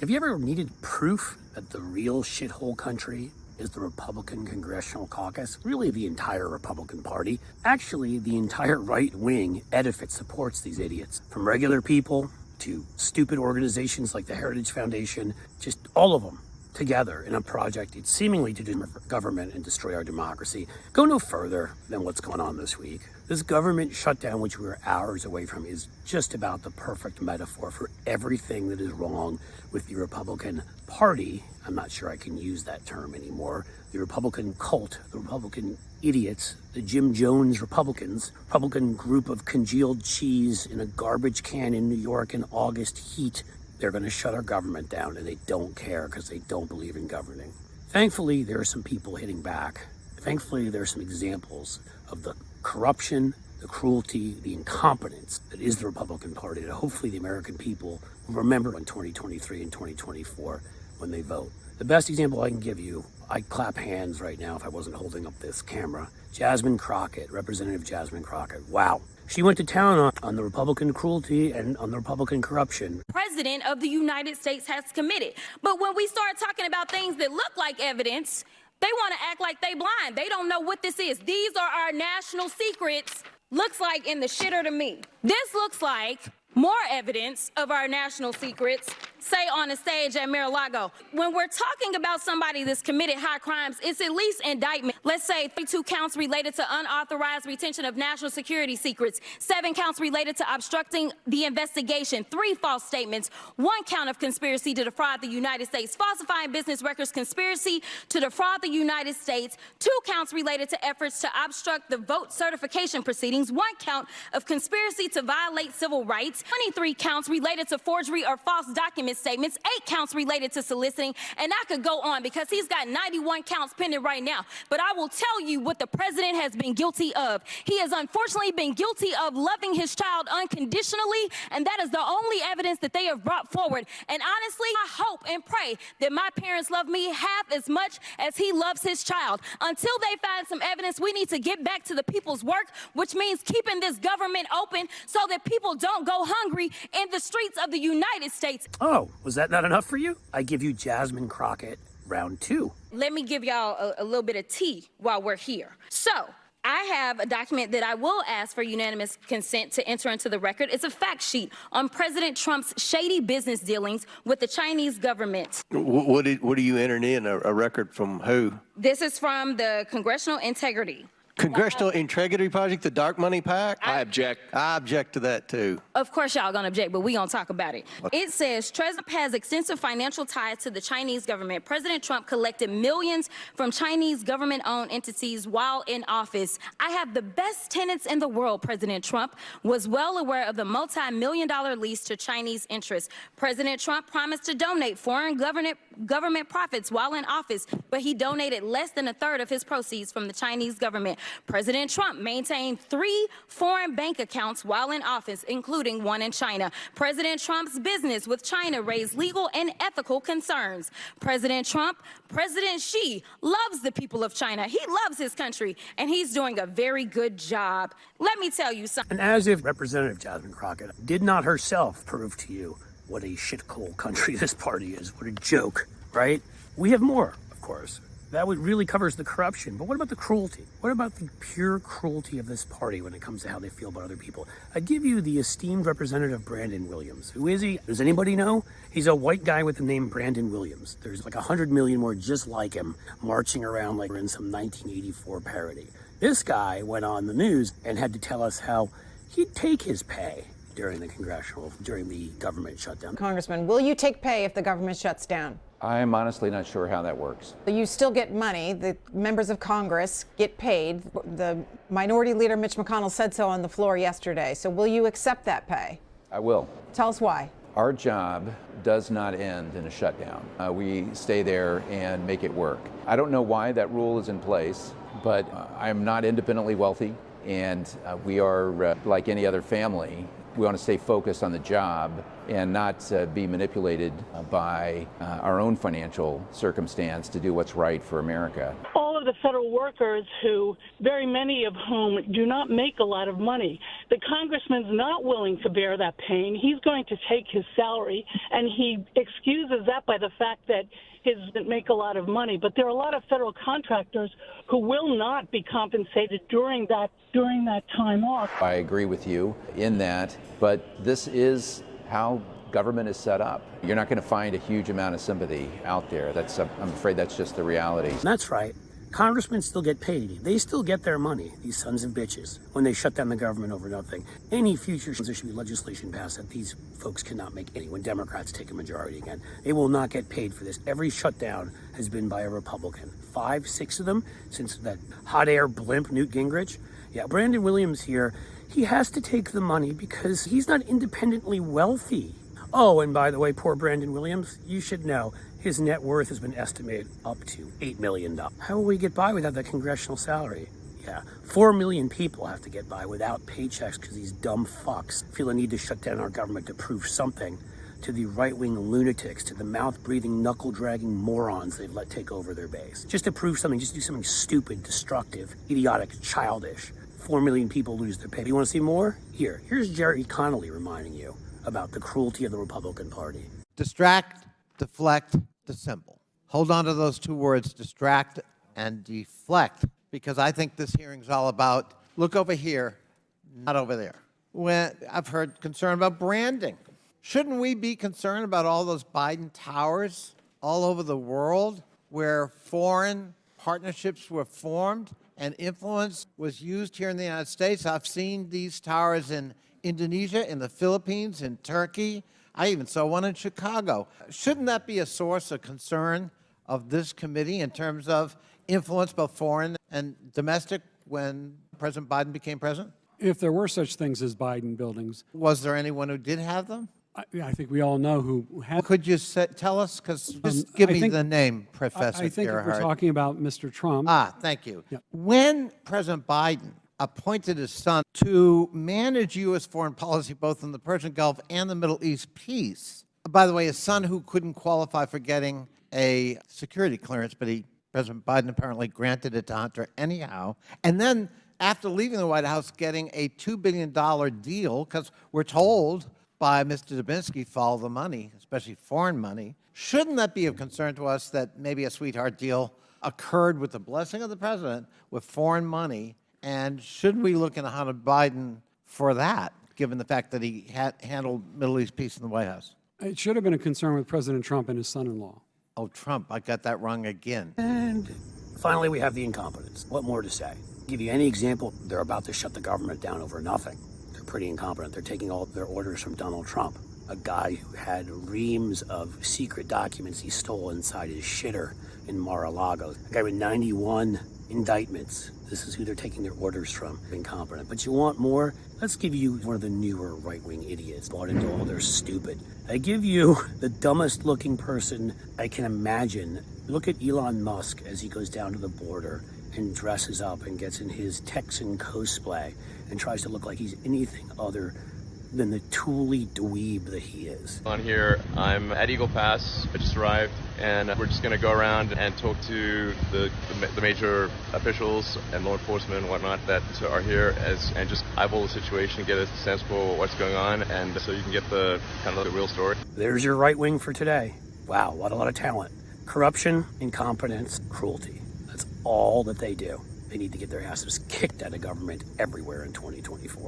Have you ever needed proof that the real shithole country is the Republican Congressional Caucus? Really, the entire Republican Party. Actually, the entire right-wing edifice supports these idiots. From regular people to stupid organizations like the Heritage Foundation, just all of them together in a project it's seemingly to do government and destroy our democracy. Go no further than what's going on this week. This government shutdown, which we're hours away from, is just about the perfect metaphor for everything that is wrong with the Republican Party. I'm not sure I can use that term anymore. The Republican cult, the Republican idiots, the Jim Jones Republicans, Republican group of congealed cheese in a garbage can in New York in August heat. They're going to shut our government down, and they don't care because they don't believe in governing. Thankfully, there are some people hitting back. Thankfully, there are some examples of the corruption, the cruelty, the incompetence that is the Republican Party that hopefully the American people will remember in 2023 and 2024 when they vote. The best example I can give you, I'd clap hands right now if I wasn't holding up this camera. Jasmine Crockett, Representative Jasmine Crockett. Wow. She went to town on the Republican cruelty and on the Republican corruption. President of the United States has committed. But when we start talking about things that look like evidence, they want to act like they blind. They don't know what this is. These are our national secrets. Looks like in the shitter to me. This looks like more evidence of our national secrets, say on a stage at Mar-a-Lago. When we're talking about somebody that's committed high crimes, it's at least indictment. Let's say 32 counts related to unauthorized retention of national security secrets, 7 counts related to obstructing the investigation, 3 false statements, 1 count of conspiracy to defraud the United States, falsifying business records, conspiracy to defraud the United States, 2 counts related to efforts to obstruct the vote certification proceedings, 1 count of conspiracy to violate civil rights, 23 counts related to forgery or false document statements, 8 counts related to soliciting, and I could go on because he's got 91 counts pending right now. But I will tell you what the president has been guilty of. He has unfortunately been guilty of loving his child unconditionally, and that is the only evidence that they have brought forward. And honestly, I hope and pray that my parents love me half as much as he loves his child. Until they find some evidence, we need to get back to the people's work, which means keeping this government open so that people don't go hungry in the streets of the United States. Oh, was that not enough for you? I give you Jasmine Crockett round 2. Let me give y'all a little bit of tea while we're here. So, I have a document that I will ask for unanimous consent to enter into the record. It's a fact sheet on President Trump's shady business dealings with the Chinese government. What are you entering in? A record from who? This is from the Congressional Integrity. Congressional Integrity Project, the dark money pack? I object. I object to that, too. Of course y'all gonna object, but we gonna talk about it. It says, Trump has extensive financial ties to the Chinese government. President Trump collected millions from Chinese government-owned entities while in office. I have the best tenants in the world, President Trump was well aware of the multi-million-dollar lease to Chinese interests. President Trump promised to donate foreign government profits while in office, but he donated less than a third of his proceeds from the Chinese government. President Trump maintained 3 foreign bank accounts while in office, including one in China. President Trump's business with China raised legal and ethical concerns. President Xi loves the people of China. He loves his country, and he's doing a very good job. Let me tell you something. And as if Representative Jasmine Crockett did not herself prove to you what a shithole country this party is. What a joke, right? We have more, of course. That really covers the corruption. But what about the cruelty? What about the pure cruelty of this party when it comes to how they feel about other people? I give you the esteemed Representative Brandon Williams. Who is he? Does anybody know? He's a white guy with the name Brandon Williams. There's like 100 million more just like him marching around like we're in some 1984 parody. This guy went on the news and had to tell us how he'd take his pay during the government shutdown. Congressman, will you take pay if the government shuts down? I'm honestly not sure how that works. You still get money. The members of Congress get paid. The Minority Leader Mitch McConnell said so on the floor yesterday. So will you accept that pay? I will. Tell us why. Our job does not end in a shutdown. We stay there and make it work. I don't know why that rule is in place, but I'm not independently wealthy, and we are like any other family. We want to stay focused on the job and not be manipulated by our own financial circumstance to do what's right for America. All of the federal workers who, very many of whom do not make a lot of money. The congressman's not willing to bear that pain. He's going to take his salary, and he excuses that by the fact that he doesn't make a lot of money. But there are a lot of federal contractors who will not be compensated during that time off. I agree with you in that, but this is how government is set up. You're not going to find a huge amount of sympathy out there. I'm afraid that's just the reality. That's right. Congressmen still get paid. They still get their money, these sons of bitches, when they shut down the government over nothing. Any future there should be legislation passed that these folks cannot make any when Democrats take a majority again. They will not get paid for this. Every shutdown has been by a Republican. 5, 6 of them since that hot air blimp Newt Gingrich. Yeah, Brandon Williams here, he has to take the money because he's not independently wealthy. Oh, and by the way, poor Brandon Williams, you should know his net worth has been estimated up to $8 million. How will we get by without that congressional salary? Yeah, 4 million people have to get by without paychecks because these dumb fucks feel the need to shut down our government to prove something to the right-wing lunatics, to the mouth-breathing, knuckle-dragging morons they've let take over their base. Just to prove something, just do something stupid, destructive, idiotic, childish. 4 million people lose their pay. You want to see more? Here's Gerry Connolly reminding you about the cruelty of the Republican Party. Distract, deflect, dissemble. Hold on to those 2 words, distract and deflect, because I think this hearing's all about, look over here, not over there. When I've heard concern about branding. Shouldn't we be concerned about all those Biden towers all over the world where foreign partnerships were formed and influence was used here in the United States? I've seen these towers in Indonesia, in the Philippines, in Turkey. I even saw one in Chicago. Shouldn't that be a source of concern of this committee in terms of influence, both foreign and domestic, when President Biden became president? If there were such things as Biden buildings. Was there anyone who did have them? I think we all know who had. Could you tell us? Because just give me the name, Professor I think if we're talking about Mr. Trump. Thank you. Yeah. When President Biden appointed his son to manage U.S. foreign policy both in the Persian Gulf and the Middle East peace, by the way, his son who couldn't qualify for getting a security clearance, but President Biden apparently granted it to Hunter anyhow, and then after leaving the White House getting a $2 billion deal, because we're told by Mr. Dubinsky, follow the money, especially foreign money. Shouldn't that be of concern to us that maybe a sweetheart deal occurred with the blessing of the president with foreign money? And shouldn't we look into Hunter Biden for that, given the fact that he handled Middle East peace in the White House? It should have been a concern with President Trump and his son-in-law. Oh, Trump, I got that wrong again. And finally, we have the incompetence. What more to say? Give you any example, they're about to shut the government down over nothing. They're pretty incompetent. They're taking all their orders from Donald Trump, a guy who had reams of secret documents he stole inside his shitter in Mar-a-Lago. A guy with 91 indictments. This is who they're taking their orders from. Incompetent. But you want more? Let's give you one of the newer right-wing idiots bought into all their stupid. I give you the dumbest looking person I can imagine. Look at Elon Musk as he goes down to the border and dresses up and gets in his Texan cosplay and tries to look like he's anything other than the tooly dweeb that he is. On here, I'm at Eagle Pass. I just arrived, and we're just going to go around and talk to the major officials and law enforcement and whatnot that are here and just eyeball the situation, get a sense for what's going on, and so you can get the kind of the real story. There's your right wing for today. Wow, what a lot of talent. Corruption, incompetence, cruelty. That's all that they do. They need to get their asses kicked out of government everywhere in 2024.